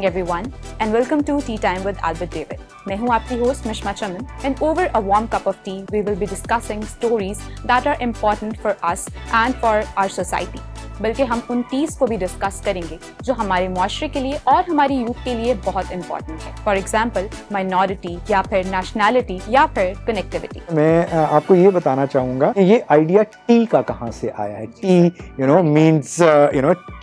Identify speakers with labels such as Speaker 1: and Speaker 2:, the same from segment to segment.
Speaker 1: morning everyone and welcome to Tea Time with Albert David. मैं हूँ आपकी host Mishma Chaman and over a warm cup of tea we will be discussing stories that are important for us and for our society. बल्कि हम उन tease को भी discuss करेंगे जो हमारे मुआशरे के लिए और हमारी यूथ के लिए बहुत इंपॉर्टेंट है. फॉर एग्जाम्पल माइनॉरिटी या फिर नेशनैलिटी या फिर कनेक्टिविटी.
Speaker 2: मैं आपको ये बताना चाहूँगा कि ये आइडिया टी का कहाँ से आया है. टी मीन्स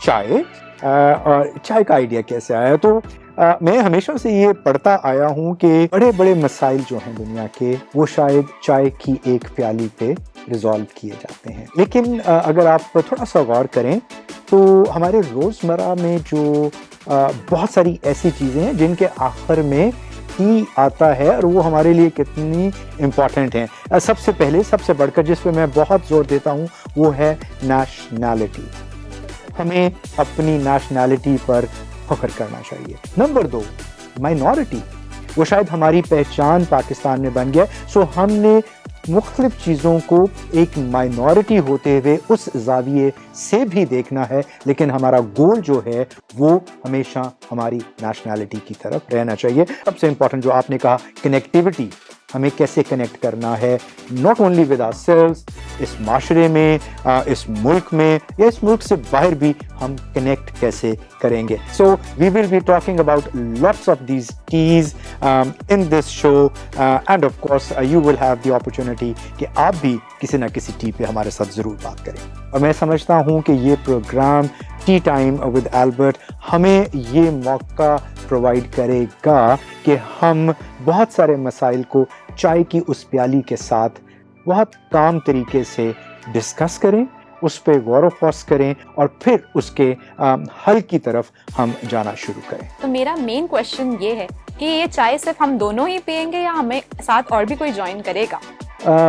Speaker 2: चाय. और चाय का आइडिया कैसे आया. तो मैं हमेशा से ये पढ़ता आया हूँ कि बड़े बड़े मसाइल जो हैं दुनिया के वो शायद चाय की एक प्याली पे रिजॉल्व किए जाते हैं. लेकिन अगर आप थोड़ा सा गौर करें तो हमारे रोज़मर्रा में जो बहुत सारी ऐसी चीज़ें हैं जिनके आखिर में टी आता है और वो हमारे लिए कितनी इम्पॉर्टेंट हैं. सबसे पहले सबसे बढ़कर जिस पे मैं बहुत जोर देता हूँ वो है नेशनैलिटी. हमें अपनी नेशनैलिटी पर फख्र करना चाहिए. Number 2 minority. वो शायद हमारी पहचान पाकिस्तान में बन गया. सो हमने मुख्तलिफ चीज़ों को एक माइनॉरिटी होते हुए उस ज़ाविये से भी देखना है, लेकिन हमारा गोल जो है वो हमेशा हमारी नेशनैलिटी की तरफ रहना चाहिए. सबसे इम्पॉर्टेंट जो आपने कहा कनेक्टिविटी. हमें कैसे कनेक्ट करना है नॉट ओनली विद आवरसेल्व्स, इस माशरे में, इस मुल्क में या इस मुल्क से बाहर भी हम कनेक्ट कैसे करेंगे. So we will be talking about lots of these teas in this show and of course you will have the opportunity कि आप भी किसी ना किसी टी पे हमारे साथ ज़रूर बात करें. और मैं समझता हूँ कि ये program tea time with Albert हमें ये मौका प्रोवाइड करेगा कि हम बहुत सारे मसाइल को चाय की उस प्याली के साथ बहुत काम तरीके से डिस्कस करें, उस पर गौर व फौस करें और फिर उसके हल की तरफ हम जाना शुरू करें.
Speaker 1: तो मेरा मेन क्वेश्चन ये है कि ये चाय सिर्फ हम दोनों ही पियेंगे या हमें साथ और भी कोई ज्वाइन करेगा.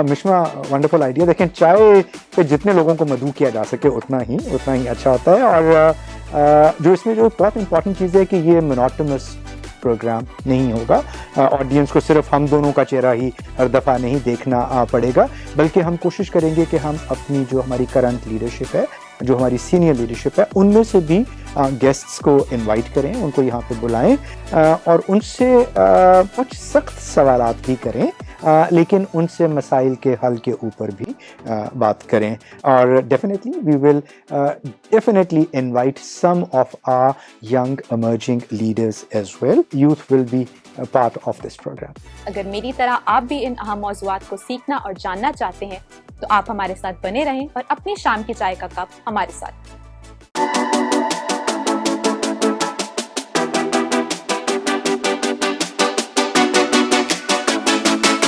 Speaker 2: मिश्मा वंडरफुल आइडिया. देखें चाय पे जितने लोगों को मदऊ किया जा सके उतना ही अच्छा होता है. और जो इसमें जो बहुत इंपॉर्टेंट चीज़ है कि ये मोनोटोनस प्रोग्राम नहीं होगा. ऑडियंस को सिर्फ हम दोनों का चेहरा ही हर दफ़ा नहीं देखना पड़ेगा, बल्कि हम कोशिश करेंगे कि हम अपनी जो हमारी करंट लीडरशिप है, जो हमारी सीनियर लीडरशिप है, उनमें से भी गेस्ट्स को इनवाइट करें, उनको यहाँ पे बुलाएं और उनसे कुछ सख्त सवालात भी करें, लेकिन उनसे मसाइल के हल के ऊपर भी बात करें. और definitely we will definitely invite some of our young emerging leaders as well. Youth will be part of this program.
Speaker 1: अगर मेरी तरह आप भी इन अहम मौज़ूआत को सीखना और जानना चाहते हैं तो आप हमारे साथ बने रहें और अपनी शाम की चाय का कप हमारे साथ.